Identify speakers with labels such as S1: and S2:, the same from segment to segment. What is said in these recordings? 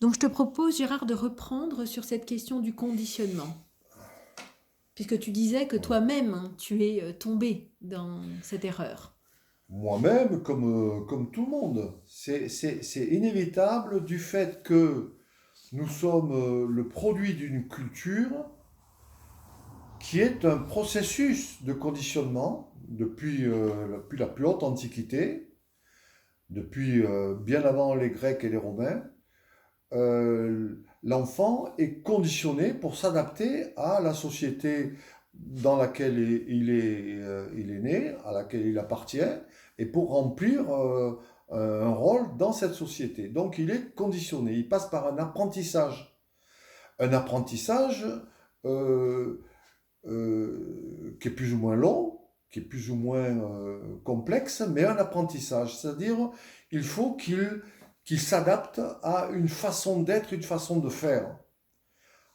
S1: Donc je te propose, Gérard, de reprendre sur cette question du conditionnement, puisque tu disais que
S2: Voilà.
S1: toi-même, hein, tu es tombé dans cette erreur.
S2: Moi-même, comme tout le monde, c'est inévitable du fait que nous sommes le produit d'une culture qui est un processus de conditionnement depuis la plus haute antiquité, depuis bien avant les Grecs et les Romains. L'enfant est conditionné pour s'adapter à la société dans laquelle il est né, à laquelle il appartient, et pour remplir un rôle dans cette société. Donc il est conditionné, il passe par un apprentissage. Un apprentissage euh, qui est plus ou moins long, qui est plus ou moins complexe, mais un apprentissage. C'est-à-dire, il faut qu'il s'adapte à une façon d'être, une façon de faire,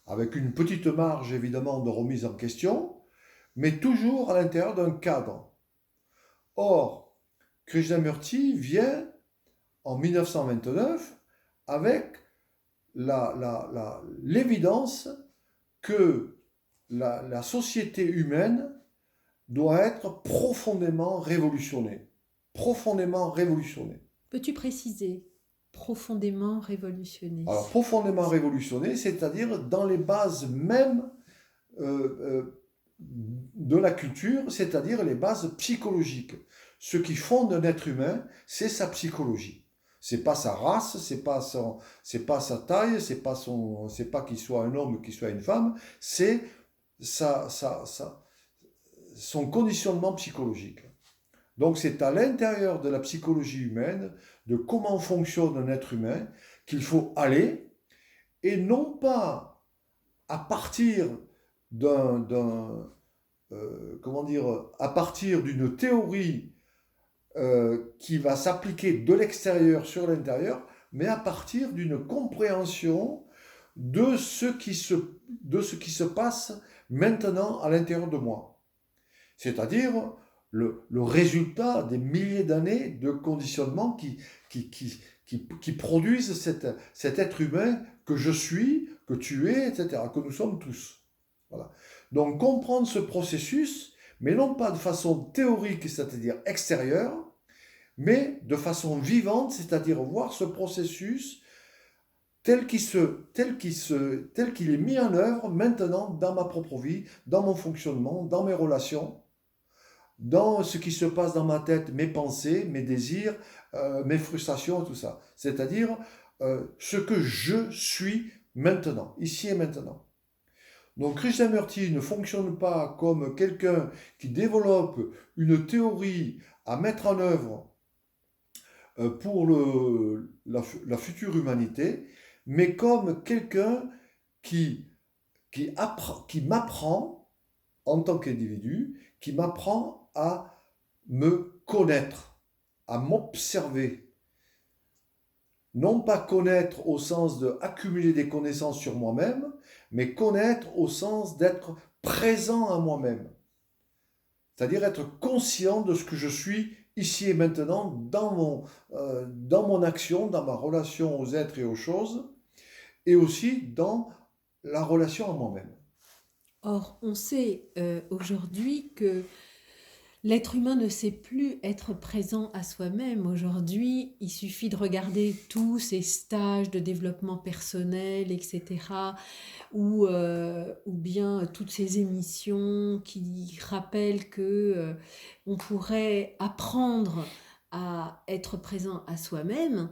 S2: avec une petite marge évidemment de remise en question, mais toujours à l'intérieur d'un cadre. Or, Krishnamurti vient en 1929 avec l'évidence que la société humaine doit être profondément révolutionnée. Profondément révolutionnée.
S1: Peux-tu préciser profondément révolutionné?
S2: Alors, profondément révolutionnée, c'est-à-dire dans les bases mêmes de la culture, c'est-à-dire les bases psychologiques. Ce qui fonde un être humain, c'est sa psychologie. C'est pas sa race, c'est pas sa taille, c'est pas qu'il soit un homme, qu'il soit une femme, c'est son conditionnement psychologique. Donc c'est à l'intérieur de la psychologie humaine, de comment fonctionne un être humain, qu'il faut aller, et non pas à partir comment dire, à partir d'une théorie qui va s'appliquer de l'extérieur sur l'intérieur, mais à partir d'une compréhension de de ce qui se passe maintenant à l'intérieur de moi. C'est-à-dire le résultat des milliers d'années de conditionnement qui, qui, qui produisent cet être humain que je suis, que tu es, etc., que nous sommes tous. Voilà. Donc comprendre ce processus, mais non pas de façon théorique, c'est-à-dire extérieure, mais de façon vivante, c'est-à-dire voir ce processus tel qu'il est mis en œuvre maintenant dans ma propre vie, dans mon fonctionnement, dans mes relations, dans ce qui se passe dans ma tête, mes pensées, mes désirs, mes frustrations, tout ça. C'est-à-dire ce que je suis maintenant, ici et maintenant. Donc Krishnamurti ne fonctionne pas comme quelqu'un qui développe une théorie à mettre en œuvre pour la future humanité, mais comme quelqu'un qui, qui m'apprend en tant qu'individu, qui m'apprend à me connaître, à m'observer. Non pas connaître au sens de accumuler des connaissances sur moi-même, mais connaître au sens d'être présent à moi-même. C'est-à-dire être conscient de ce que je suis ici et maintenant dans mon action, dans ma relation aux êtres et aux choses, et aussi dans la relation à moi-même.
S1: Or, on sait aujourd'hui que l'être humain ne sait plus être présent à soi-même. Aujourd'hui, il suffit de regarder tous ces stages de développement personnel, etc., ou bien toutes ces émissions qui rappellent que on pourrait apprendre à être présent à soi-même,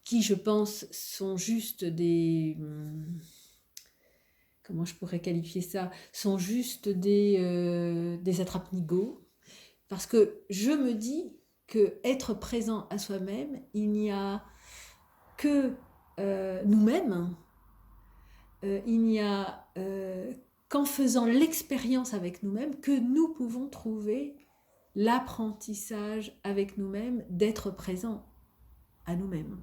S1: qui, je pense, sont juste comment je pourrais qualifier ça, sont juste des attrape-nigots. Parce que je me dis que être présent à soi-même, il n'y a que nous-mêmes, il n'y a qu'en faisant l'expérience avec nous-mêmes que nous pouvons trouver l'apprentissage avec nous-mêmes d'être présent à nous-mêmes.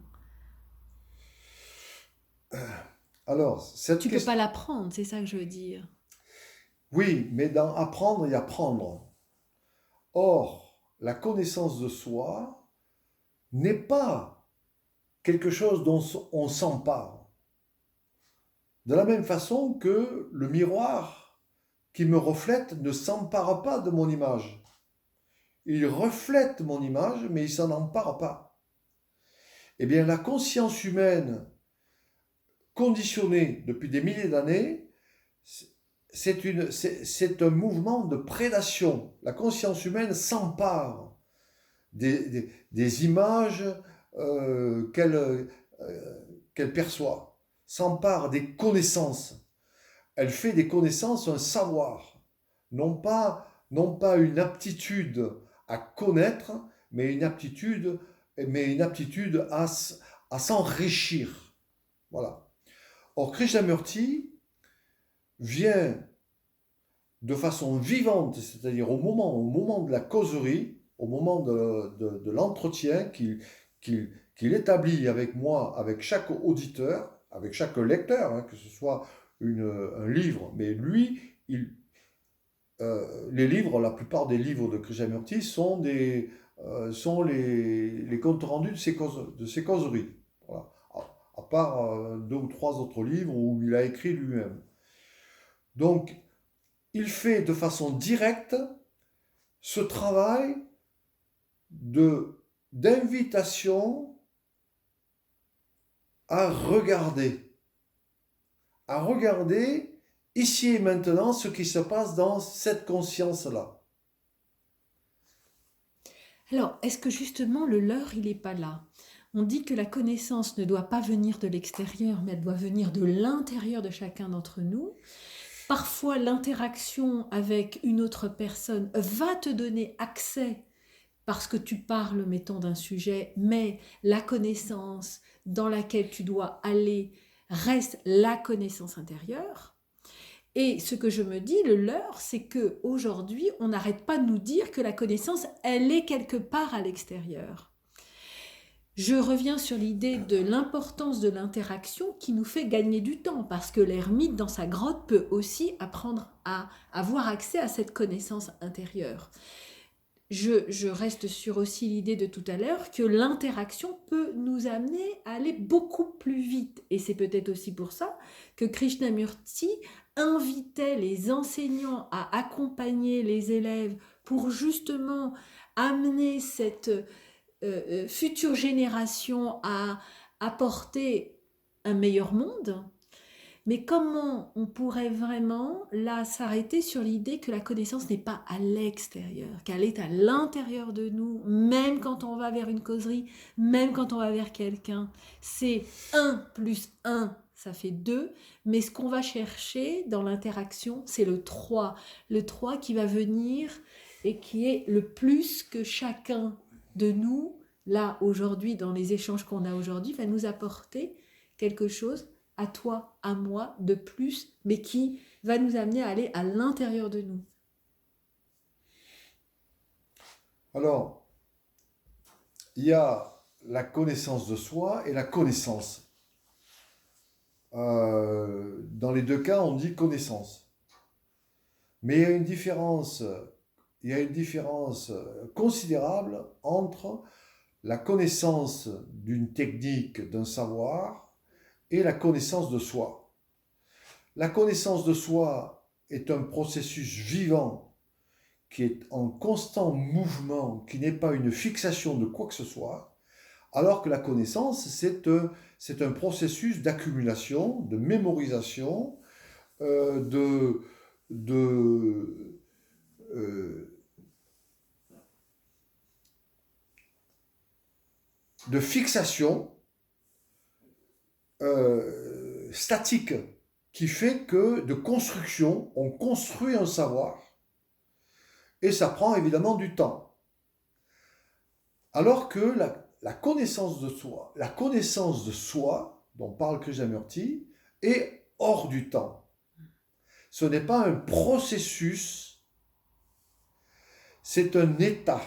S2: Alors, cette
S1: Tu peux pas
S2: question...
S1: l'apprendre, c'est ça que je veux dire.
S2: Oui, mais dans apprendre et apprendre. Or, la connaissance de soi n'est pas quelque chose dont on s'empare. De la même façon que le miroir qui me reflète ne s'empare pas de mon image. Il reflète mon image, mais il s'en empare pas. Eh bien, la conscience humaine, conditionnée depuis des milliers d'années, c'est un mouvement de prédation. La conscience humaine s'empare des images qu'elle perçoit, s'empare des connaissances. Elle fait des connaissances un savoir, non pas une aptitude à connaître, mais une aptitude à s'enrichir. Voilà. Or, Krishnamurti vient de façon vivante, c'est-à-dire au moment de la causerie, au moment de l'entretien qu'il établit avec moi, avec chaque auditeur, avec chaque lecteur, hein, que ce soit un livre, mais lui, les livres, la plupart des livres de Krishnamurti sont les comptes rendus de ses causeries. Voilà. À part 2 ou 3 autres livres où il a écrit lui-même. Donc, il fait de façon directe ce travail d'invitation à regarder ici et maintenant ce qui se passe dans cette conscience-là.
S1: Alors, est-ce que justement le leurre, il n'est pas là? On dit que la connaissance ne doit pas venir de l'extérieur, mais elle doit venir de l'intérieur de chacun d'entre nous. Parfois, l'interaction avec une autre personne va te donner accès parce que tu parles, mettons, d'un sujet, mais la connaissance dans laquelle tu dois aller reste la connaissance intérieure. Et ce que je me dis, le leurre, c'est qu'aujourd'hui, on n'arrête pas de nous dire que la connaissance, elle est quelque part à l'extérieur. Je reviens sur l'idée de l'importance de l'interaction qui nous fait gagner du temps, parce que l'ermite, dans sa grotte, peut aussi apprendre à avoir accès à cette connaissance intérieure. Je reste sur aussi l'idée de tout à l'heure que l'interaction peut nous amener à aller beaucoup plus vite. Et c'est peut-être aussi pour ça que Krishnamurti invitait les enseignants à accompagner les élèves pour justement amener cette future génération à apporter un meilleur monde. Mais comment on pourrait vraiment là s'arrêter sur l'idée que la connaissance n'est pas à l'extérieur, qu'elle est à l'intérieur de nous, même quand on va vers une causerie, même quand on va vers quelqu'un. C'est 1 plus 1, ça fait 2, mais ce qu'on va chercher dans l'interaction, c'est le 3 qui va venir et qui est le plus que chacun de nous, là aujourd'hui, dans les échanges qu'on a aujourd'hui, va nous apporter quelque chose à toi, à moi, de plus, mais qui va nous amener à aller à l'intérieur de nous.
S2: Alors, il y a la connaissance de soi et la connaissance. Dans les 2 cas, on dit connaissance. Mais il y a une différence considérable entre la connaissance d'une technique, d'un savoir, et la connaissance de soi. La connaissance de soi est un processus vivant qui est en constant mouvement, qui n'est pas une fixation de quoi que ce soit, alors que la connaissance, c'est un processus d'accumulation, de mémorisation, de fixation statique qui fait que de construction, on construit un savoir et ça prend évidemment du temps. Alors que la connaissance de soi dont parle Krishnamurti est hors du temps. Ce n'est pas un processus, c'est un état.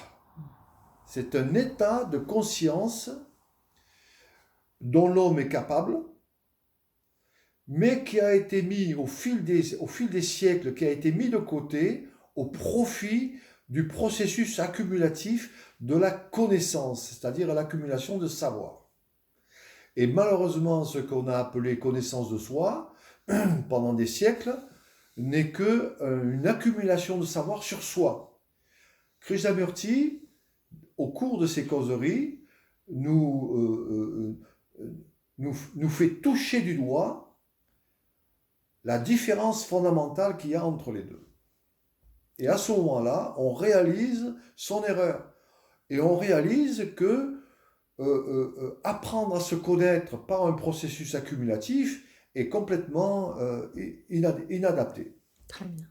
S2: C'est un état de conscience dont l'homme est capable, mais qui a été mis au fil des siècles, qui a été mis de côté au profit du processus accumulatif de la connaissance, c'est-à-dire l'accumulation de savoir. Et malheureusement, ce qu'on a appelé connaissance de soi pendant des siècles n'est que une accumulation de savoir sur soi. Krishnamurti, au cours de ses causeries, nous fait toucher du doigt la différence fondamentale qu'il y a entre les deux. Et à ce moment-là, on réalise son erreur. Et on réalise que apprendre à se connaître par un processus accumulatif est complètement inadapté.
S1: Très bien.